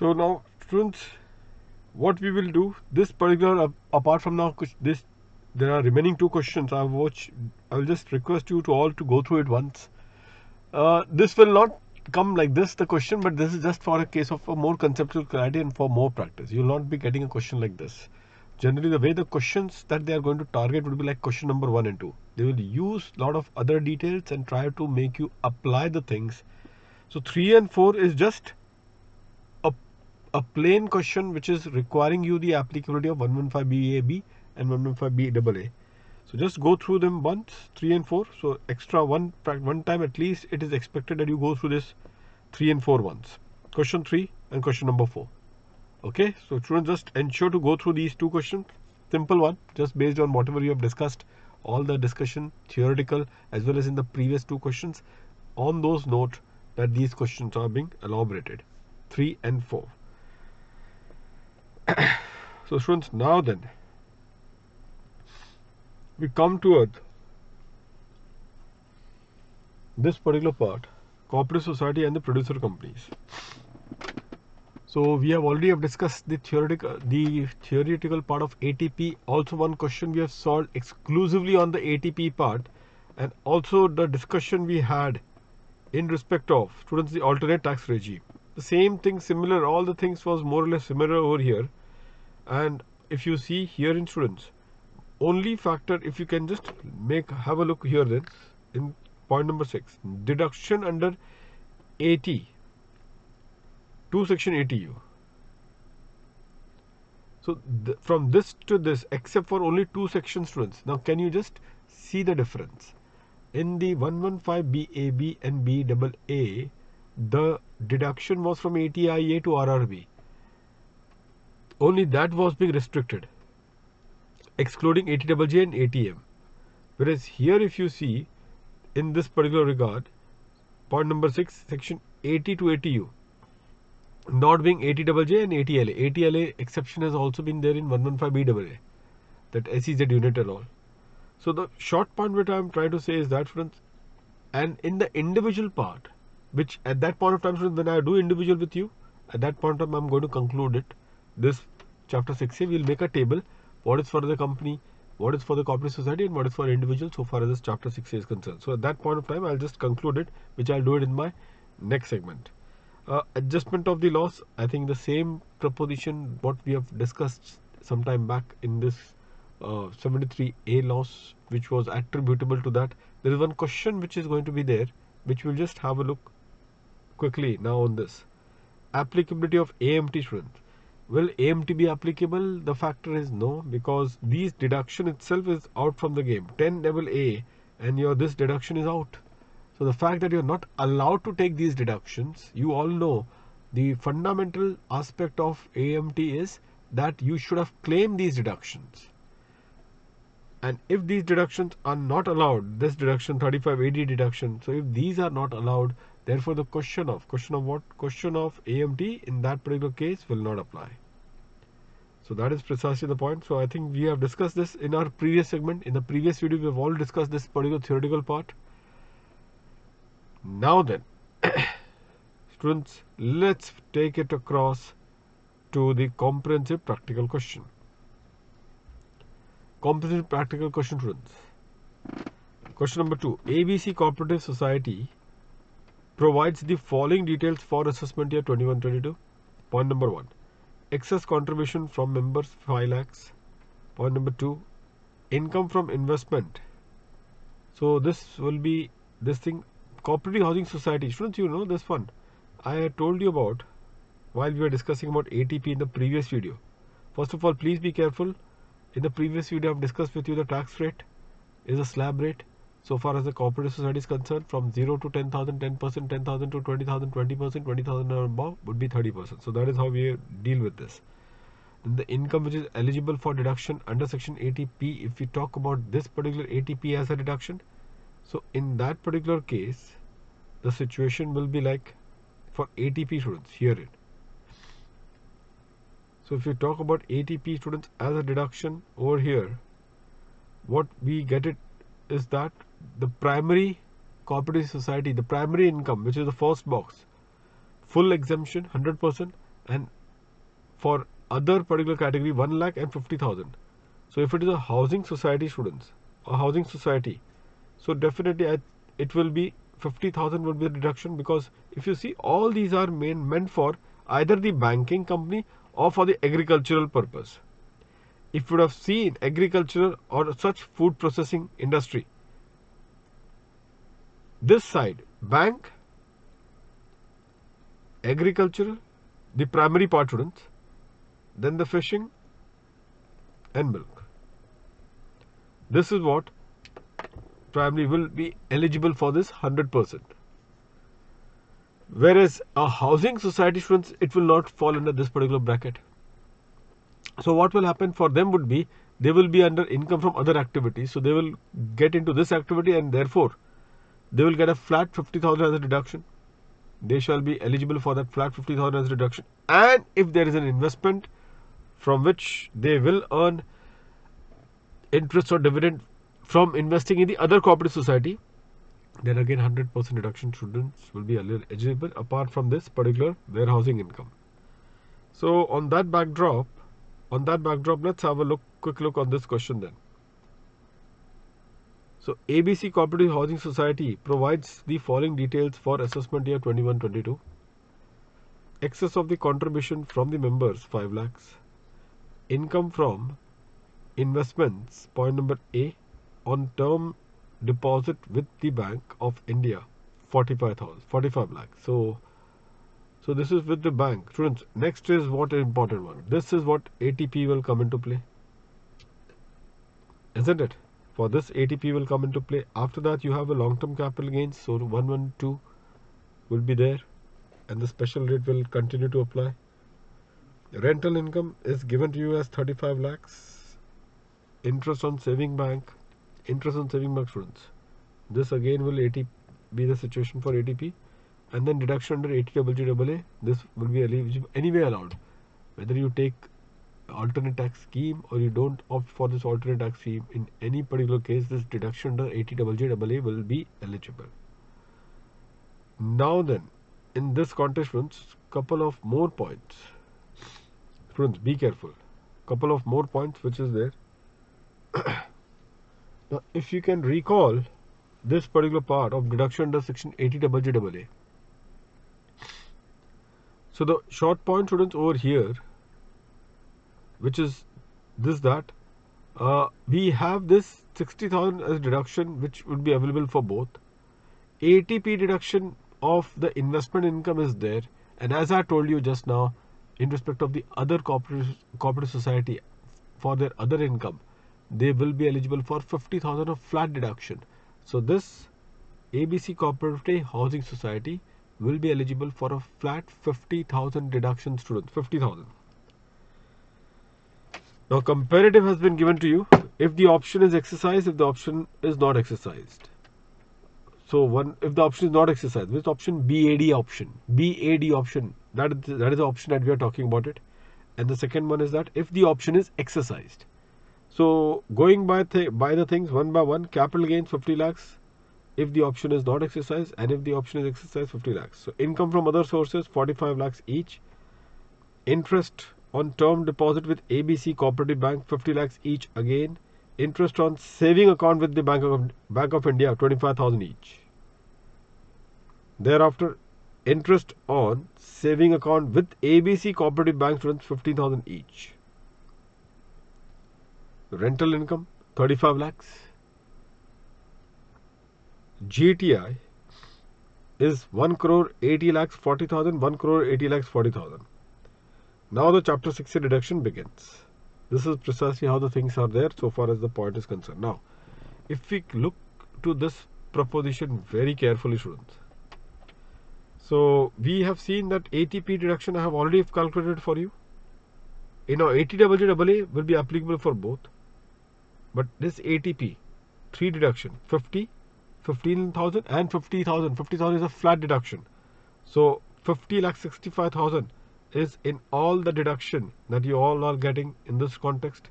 So now students, what we will do, this particular apart from now this, there are remaining two questions I will just request you to all to go through it once. This will not come like this, the question, but this is just for a case of a more conceptual clarity and for more practice. You will not be getting a question like this. Generally, the way the questions that they are going to target would be like question number 1 and 2. They will use a lot of other details and try to make you apply the things. So 3 and 4 is just a, a plain question which is requiring you the applicability of 115BAB and 115BAA. So just go through them once, 3 and 4. So extra one time at least it is expected that you go through this 3 and 4 once. Question 3 and question number 4. Okay, so students, just ensure to go through these two questions. Simple one, just based on whatever you have discussed, all the discussion, theoretical as well as in the previous two questions. On those, note that these questions are being elaborated. 3 and 4. So students, now then we come to this particular part, cooperative society and the producer companies. So we have already discussed the theoretical part of ATP. Also one question we have solved exclusively on the ATP part, and also the discussion we had in respect of students the alternate tax regime. The same thing, similar, all the things was more or less similar over here. And if you see here in students, only factor, if you can just have a look here then in point number 6, deduction under 80 to section 80U. So from this to this, except for only two sections, students. Now can you just see the difference? In the 115BAB and BAA, the deduction was from ATIA to RRB. Only that was being restricted, excluding ATJJ and ATM. Whereas here, if you see in this particular regard, point number 6, section 80 to 80U, not being ATJJ and ATLA. ATLA exception has also been there in 115BAA, that SEZ unit and all. So the short point which I am trying to say is that, friends, and in the individual part, which at that point of time, friends, when I do individual with you, at that point of time I am going to conclude it. This chapter 6A, we will make a table. What is for the company, what is for the cooperative society, and what is for individual, so far as this chapter 6A is concerned. So at that point of time, I'll just conclude it, which I'll do it in my next segment. Adjustment of the loss, I think the same proposition what we have discussed some time back in this 73A loss, which was attributable to that. There is one question which is going to be there, which we'll just have a look quickly now on this. Applicability of AMT, students. Will AMT be applicable? The factor is no, because these deduction itself is out from the game. 10 AA and this deduction is out. So the fact that you're not allowed to take these deductions, you all know the fundamental aspect of AMT is that you should have claimed these deductions. And if these deductions are not allowed, this deduction 35AD deduction, so if these are not allowed, therefore the question of AMT in that particular case will not apply. So that is precisely the point. So I think we have discussed this in our previous segment. In the previous video, we have all discussed this particular theoretical part. Now then, students, let's take it across to the comprehensive practical question. Comprehensive practical question, students. Question number 2. ABC Cooperative Society provides the following details for assessment year 21-22. Point number 1. Excess contribution from members 5 lakhs. Point number 2. Income from investment. So this will be this thing. Cooperative Housing Society. Students, you know this one. I had told you about while we were discussing about ATP in the previous video. First of all, please be careful. In the previous video, I have discussed with you the tax rate is a slab rate. So far as the cooperative society is concerned, from 0 to 10,000, 10%, 10,000 to 20,000, 20%, 20,000 and above would be 30%. So that is how we deal with this. Then the income which is eligible for deduction under section ATP, if we talk about this particular ATP as a deduction, so in that particular case, the situation will be like for ATP students herein. So if you talk about ATP students as a deduction over here, what we get it is that the primary cooperative society, the primary income, which is the first box, full exemption 100%, and for other particular category 1 lakh and 50,000. So if it is a housing society students, a housing society, so definitely it will be 50,000 would be the deduction, because if you see all these are meant for either the banking company or for the agricultural purpose. If you would have seen agricultural or such food processing industry, this side bank, agricultural, the primary part students, then the fishing and milk. This is what primary will be eligible for this 100%. Whereas a housing society students, it will not fall under this particular bracket. So what will happen for them would be, they will be under income from other activities. So they will get into this activity and therefore they will get a flat 50,000 as a deduction. They shall be eligible for that flat 50,000 as a deduction. And if there is an investment from which they will earn interest or dividend from investing in the other cooperative society, then again 100% deduction students will be eligible apart from this particular warehousing income. So on that backdrop, let's have a quick look on this question then. So ABC Cooperative Housing Society provides the following details for assessment year 21-22. Excess of the contribution from the members 5 lakhs. Income from investments, point number A, on term deposit with the Bank of India 45 lakhs. So this is with the bank. Students, next is what an important one. This is what ATP will come into play, isn't it? For this ATP will come into play. After that you have a long-term capital gains, so 112 will be there and the special rate will continue to apply. Rental income is given to you as 35 lakhs. Interest on saving bank students. This again will be the situation for ATP, and then deduction under 80JJAA. This will be eligible anyway allowed, whether you take alternate tax scheme or you don't opt for this alternate tax scheme. In any particular case, this deduction under 80JJAA will be eligible. Now then, in this context, students, couple of more points. Students, be careful. Couple of more points which is there. Now, if you can recall this particular part of deduction under section 80JJAA. So the short point, students, over here, which is that we have this 60,000 as deduction, which would be available for both. ATP deduction of the investment income is there, and as I told you just now, in respect of the other cooperative society, for their other income, they will be eligible for 50,000 of flat deduction. So this ABC Cooperative Housing Society will be eligible for a flat 50,000 deduction, students. 50,000. Now comparative has been given to you. If the option is exercised, if the option is not exercised. So if the option is not exercised, which option? BAD option. BAD option. That is the option that we are talking about it. And the second one is that if the option is exercised. So going by the things one by one, capital gains 50 lakhs if the option is not exercised, and if the option is exercised 50 lakhs. So income from other sources 45 lakhs each. Interest on term deposit with ABC Cooperative Bank 50 lakhs each again. Interest on saving account with the Bank of India 25,000 each. Thereafter, interest on saving account with ABC Cooperative Bank students 15,000 each. Rental income 35 lakhs. GTI is 1 crore 80 lakhs 40,000, 1 crore 80 lakhs 40,000. Now the chapter 60 deduction begins. This is precisely how the things are there so far as the point is concerned. Now, if we look to this proposition very carefully, students. So we have seen that ATP deduction I have already calculated for you. You know, 80JJAA will be applicable for both. But this ATP, 3 deduction, 50, 15,000 and 50,000. 50,000 is a flat deduction. So 50 lakh 65,000 is in all the deduction that you all are getting in this context.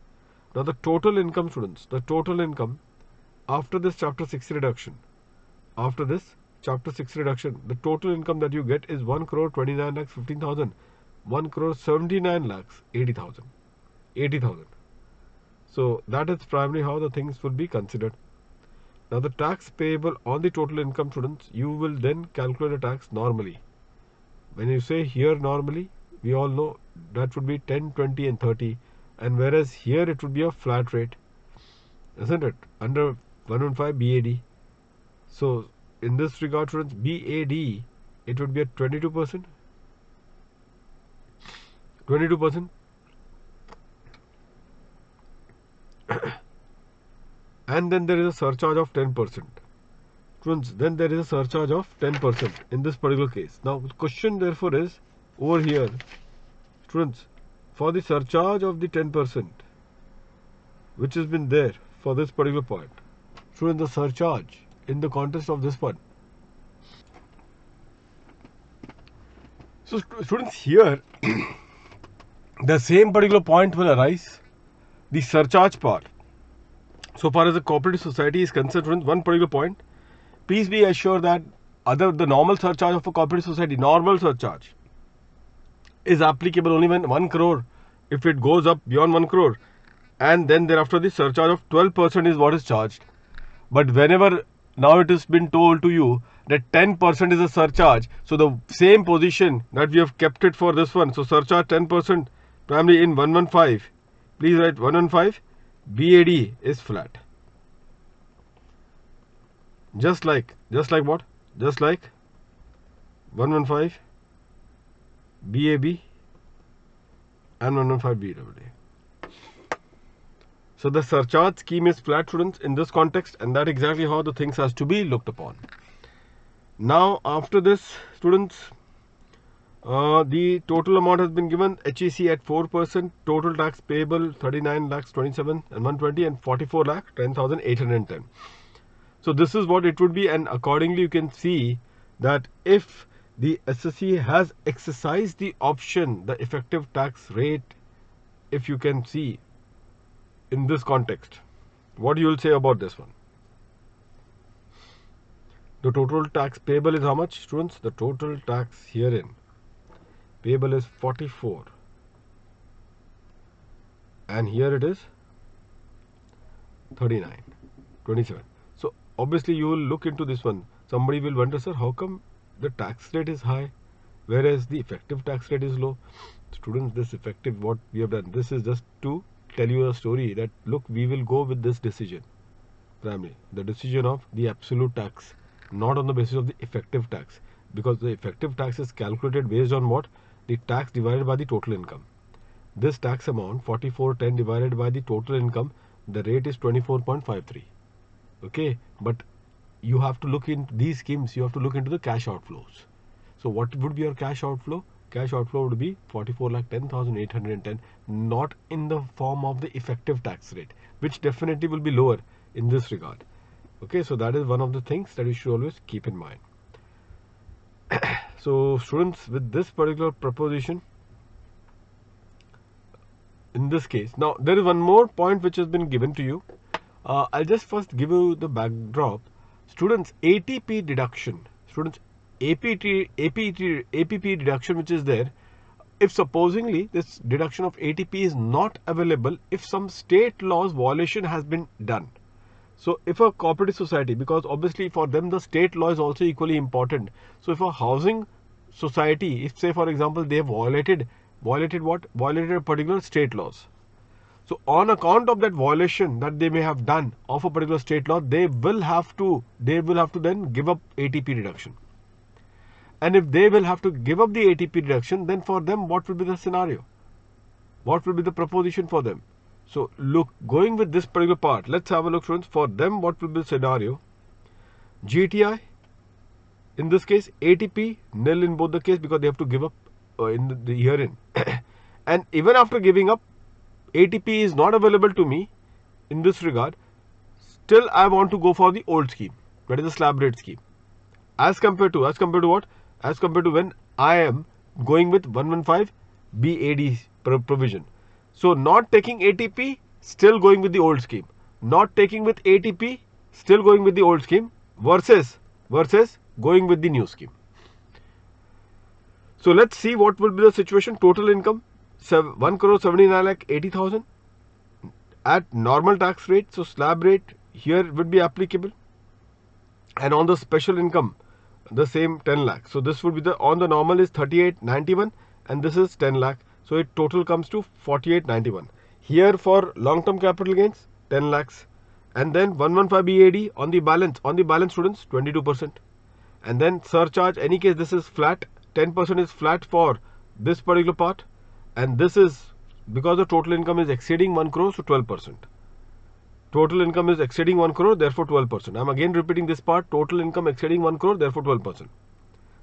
Now the total income, students, the total income after this chapter 60 reduction, the total income that you get is 1 crore 29 lakhs 15,000, 1,79 lakhs 80,000. So that is primarily how the things will be considered. Now the tax payable on the total income, students, you will then calculate the tax normally. When you say here normally, we all know that would be 10, 20 and 30, and whereas here it would be a flat rate, isn't it, under 115 BAD. So in this regard, students, BAD, it would be at 22%. 22%. And then there is a surcharge of 10%. Students, then there is a surcharge of 10% in this particular case. Now the question therefore is over here, students, for the surcharge of the 10% which has been there for this particular point, students, the surcharge in the context of this one. So students, here the same particular point will arise, the surcharge part. So far as the cooperative society is concerned, students, one particular point, please be assured that the normal surcharge of a cooperative society, normal surcharge, is applicable only when 1 crore, if it goes up beyond 1 crore, and then thereafter the surcharge of 12% is what is charged. But whenever now it has been told to you that 10% is a surcharge, so the same position that we have kept it for this one, so surcharge 10% primarily in 115, please write 115, BAD is flat. Just like what? Just like 115 BAB and 115 BAA. So the surcharge scheme is flat, students, in this context, and that exactly how the things has to be looked upon. Now after this, students, the total amount has been given, HEC at 4%, total tax payable 39 lakhs 27 and 120 and 44 lakh 10,810. So this is what it would be, and accordingly you can see that if the SSC has exercised the option, the effective tax rate, if you can see in this context, what you will say about this one? The total tax payable is how much, students? The total tax herein payable is 44, and here it is 39, 27. So obviously you will look into this one. Somebody will wonder, sir, how come the tax rate is high whereas the effective tax rate is low? Students, this effective, what we have done, this is just to tell you a story that look, we will go with this decision, primarily the decision of the absolute tax, not on the basis of the effective tax, because the effective tax is calculated based on what? The tax divided by the total income. This tax amount 4410 divided by the total income, the rate is 24.53. Okay, but you have to look into these schemes, you have to look into the cash outflows. So what would be your cash outflow? Cash outflow would be 44,10,810, not in the form of the effective tax rate, which definitely will be lower in this regard. Okay, so that is one of the things that you should always keep in mind. So students, with this particular proposition, in this case, now there is one more point which has been given to you. I'll just first give you the backdrop. Students, ATP deduction, students, APP deduction which is there, if supposingly this deduction of ATP is not available, if some state laws violation has been done. So if a cooperative society, because obviously for them the state law is also equally important. So if a housing society, if say for example they have violated what? Violated a particular state laws. So on account of that violation that they may have done of a particular state law, they will have to then give up ATP deduction. And if they will have to give up the ATP deduction, then for them what will be the scenario? What will be the proposition for them? So look, going with this particular part, let's have a look, students. For them, what will be the scenario? GTI, in this case, ATP, nil in both the case, because they have to give up in the herein. And even after giving up, ATP is not available to me in this regard. Still, I want to go for the old scheme, that is the slab rate scheme. As compared to what? As compared to when I am going with 115 BAD provision. So not taking ATP, still going with the old scheme. Not taking with ATP, still going with the old scheme, versus going with the new scheme. So let's see what will be the situation. Total income 1 crore 79 lakh 80,000 at normal tax rate. So slab rate here would be applicable, and on the special income the same 10 lakh. So this would be the, on the normal is 3891 and this is 10 lakh. So it total comes to 4891. Here for long term capital gains 10 lakhs, and then 115 BAD on the balance students 22%, and then surcharge, any case this is flat, 10% is flat for this particular part, and this is because the total income is exceeding 1 crore, so 12%. Total income is exceeding 1 crore, therefore 12%. I am again repeating this part, total income exceeding 1 crore, therefore 12%.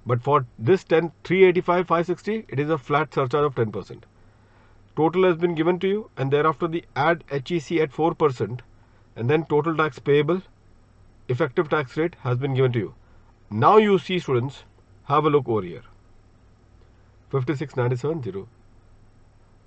But for this 385 560, it is a flat surcharge of 10%. Total has been given to you, and thereafter the add HEC at 4%, and then total tax payable, effective tax rate has been given to you. Now you see, students, have a look over here. 5697.0.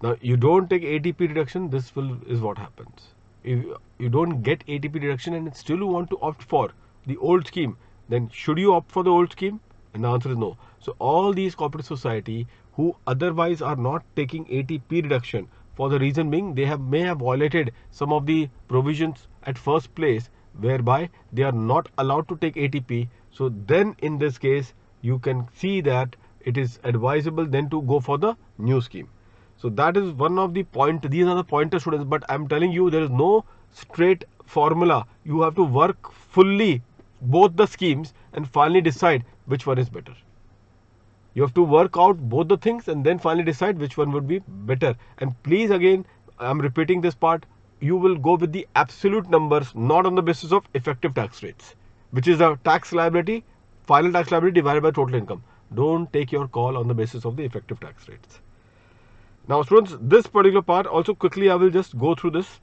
Now you don't take ATP deduction, this is what happens. If you don't get ATP deduction and still you want to opt for the old scheme, then should you opt for the old scheme? And the answer is no. So all these cooperative society who otherwise are not taking ATP deduction, for the reason being they may have violated some of the provisions at first place, whereby they are not allowed to take ATP. So then in this case you can see that it is advisable then to go for the new scheme. So that is one of the point. These are the pointer, students, but I am telling you there is no straight formula. You have to work fully both the schemes and finally decide which one is better. You have to work out both the things and then finally decide which one would be better. And please, again, I am repeating this part, you will go with the absolute numbers, not on the basis of effective tax rates, which is a tax liability, final tax liability divided by total income. Don't take your call on the basis of the effective tax rates. Now students, this particular part also quickly I will just go through this.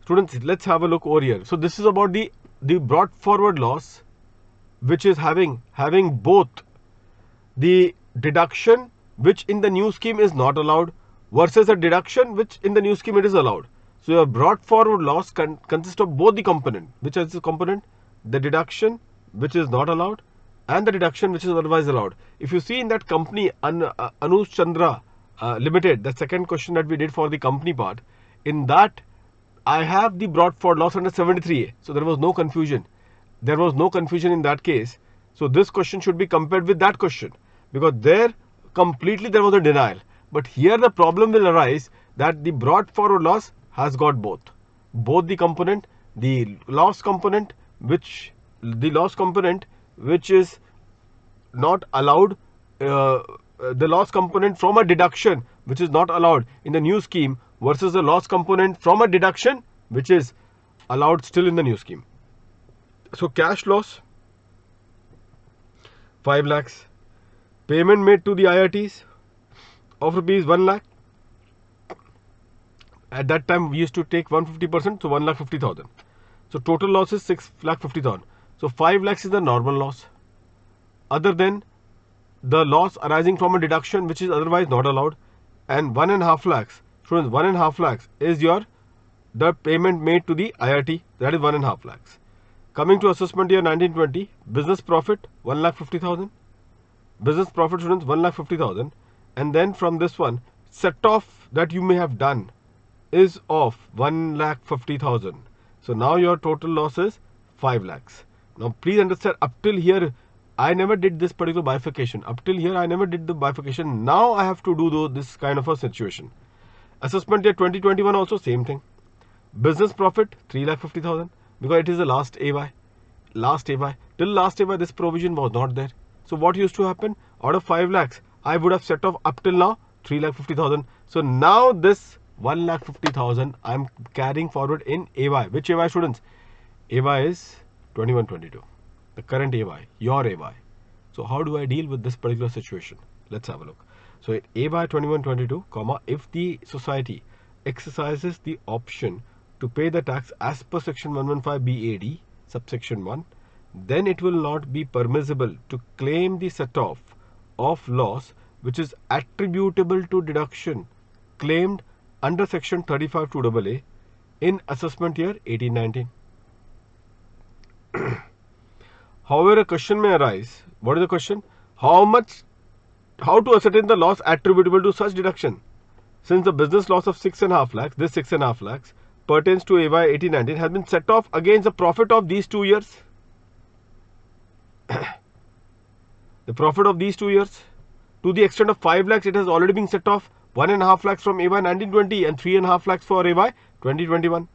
Students, let's have a look over here. So this is about the brought forward loss, which is having both the deduction which in the new scheme is not allowed versus a deduction which in the new scheme it is allowed. So your brought forward loss consists of both the component, which is the component, the deduction which is not allowed and the deduction which is otherwise allowed. If you see in that company Anuj Chandra Limited, the second question that we did for the company part, in that I have the brought forward loss under 73A. So there was no confusion. There was no confusion in that case. So this question should be compared with that question, because there completely there was a denial. But here the problem will arise that the brought forward loss has got both the component, the loss component which is not allowed, the loss component from a deduction which is not allowed in the new scheme versus the loss component from a deduction which is allowed still in the new scheme. So cash loss 5 lakhs, payment made to the IRTs of rupees 1 lakh. At that time we used to take 150%, so 1,50,000. So total loss is 6,50,000. So 5 lakhs is the normal loss, other than the loss arising from a deduction which is otherwise not allowed, and 1.5 lakhs. Students, 1.5 lakhs is the payment made to the IRT, that is 1.5 lakhs. Coming to assessment year 1920, business profit 1,50,000. Business profit, students, 1,50,000, and then from this one set off that you may have done is of 1,50,000. So now your total loss is 5 lakhs. Now please understand, up till here I never did this particular bifurcation. Up till here I never did the bifurcation. Now I have to do this kind of a situation. Assessment year 2021 also same thing. Business profit 3,50,000, because it is the last AY. Till last AY this provision was not there. So what used to happen? Out of 5 lakhs I would have set off up till now 3,50,000. So now this 1,50,000 I am carrying forward in AY. Which AY, students? AY is 21-22. The current AY, your AY. So how do I deal with this particular situation? Let's have a look. So at AY 21-22, if the society exercises the option to pay the tax as per section 115 BAD subsection 1, then it will not be permissible to claim the set off of loss which is attributable to deduction claimed under section 35(2)AA in assessment year 18-19. However, a question may arise. What is the question? How much how to ascertain the loss attributable to such deduction? Since the business loss of 6.5 lakhs, this 6.5 lakhs pertains to AY 1819 has been set off against the profit of these 2 years. The profit of these 2 years, to the extent of 5 lakhs, it has already been set off 1.5 lakhs from AY 1920 and 3.5 lakhs for AY 2021.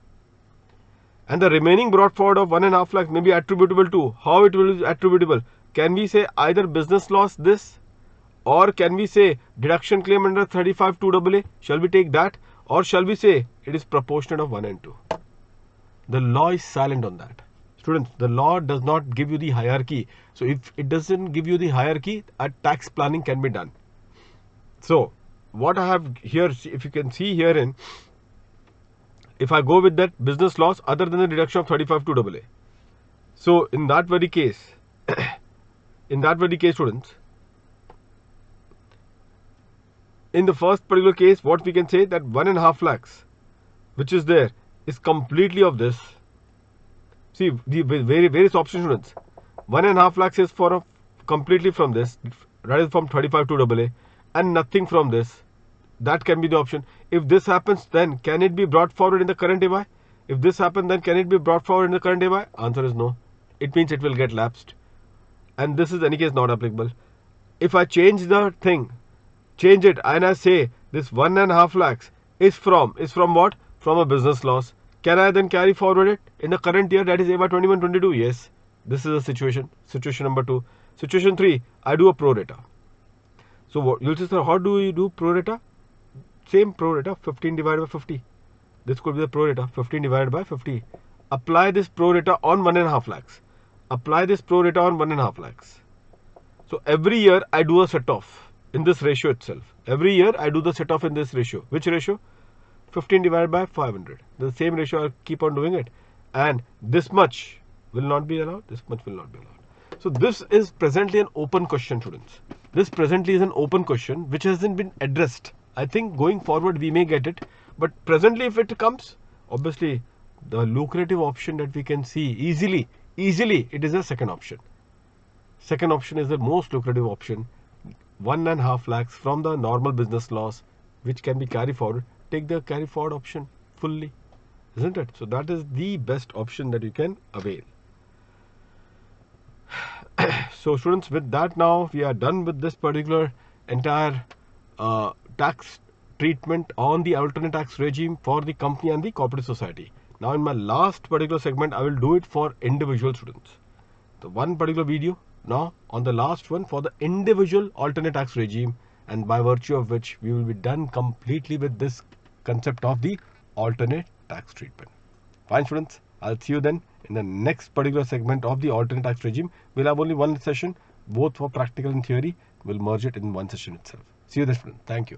And the remaining brought forward of 1.5 lakhs may be attributable to, how it will be attributable? Can we say either business loss this, or can we say deduction claim under 35(2)AA? Shall we take that, or shall we say it is proportionate of 1 and 2? The law is silent on that. Students, the law does not give you the hierarchy. So if it doesn't give you the hierarchy, a tax planning can be done. So what I have here, if you can see herein, if I go with that business loss other than the deduction of 35(2)AA. So in that very case, students, in the first particular case, what we can say that 1.5 lakhs, which is there, is completely of this. See, the various options, students. 1.5 lakhs is for completely from this, that is from 35(2)AA, and nothing from this. That can be the option. If this happens, then can it be brought forward in the current AY? If this happens, then can it be brought forward in the current AY? Answer is no. It means it will get lapsed. And this is in any case not applicable. If I change the thing, change it, and I say this 1.5 lakhs is from what? From a business loss. Can I then carry forward it in the current year, that is AY 21-22? Yes. This is a situation. Situation number 2. Situation 3, I do a pro rata. So what you'll say, sir, how do you do pro rata? Same pro rata, 15 divided by 50. This could be the pro rata, 15 divided by 50. Apply this pro rata on 1.5 lakhs. Apply this pro rata on 1.5 lakhs. So every year I do a set off in this ratio itself. Every year I do the set off in this ratio. Which ratio? 15 divided by 500. The same ratio, I'll keep on doing it. And this much will not be allowed. This much will not be allowed. So this is presently an open question, students. This presently is an open question which hasn't been addressed. I think going forward we may get it. But presently if it comes, obviously the lucrative option that we can see easily, it is a second option. Second option is the most lucrative option. 1.5 lakhs from the normal business loss, which can be carried forward. Take the carry forward option fully, isn't it? So that is the best option that you can avail. So students, with that now we are done with this particular entire tax treatment on the alternate tax regime for the company and the cooperative society. Now in my last particular segment, I will do it for individual students. The one particular video now on the last one for the individual alternate tax regime, and by virtue of which we will be done completely with this concept of the alternate tax treatment. Fine students, I'll see you then in the next particular segment of the alternate tax regime. We'll have only one session, both for practical and theory. We'll merge it in one session itself. See you then, students. Thank you.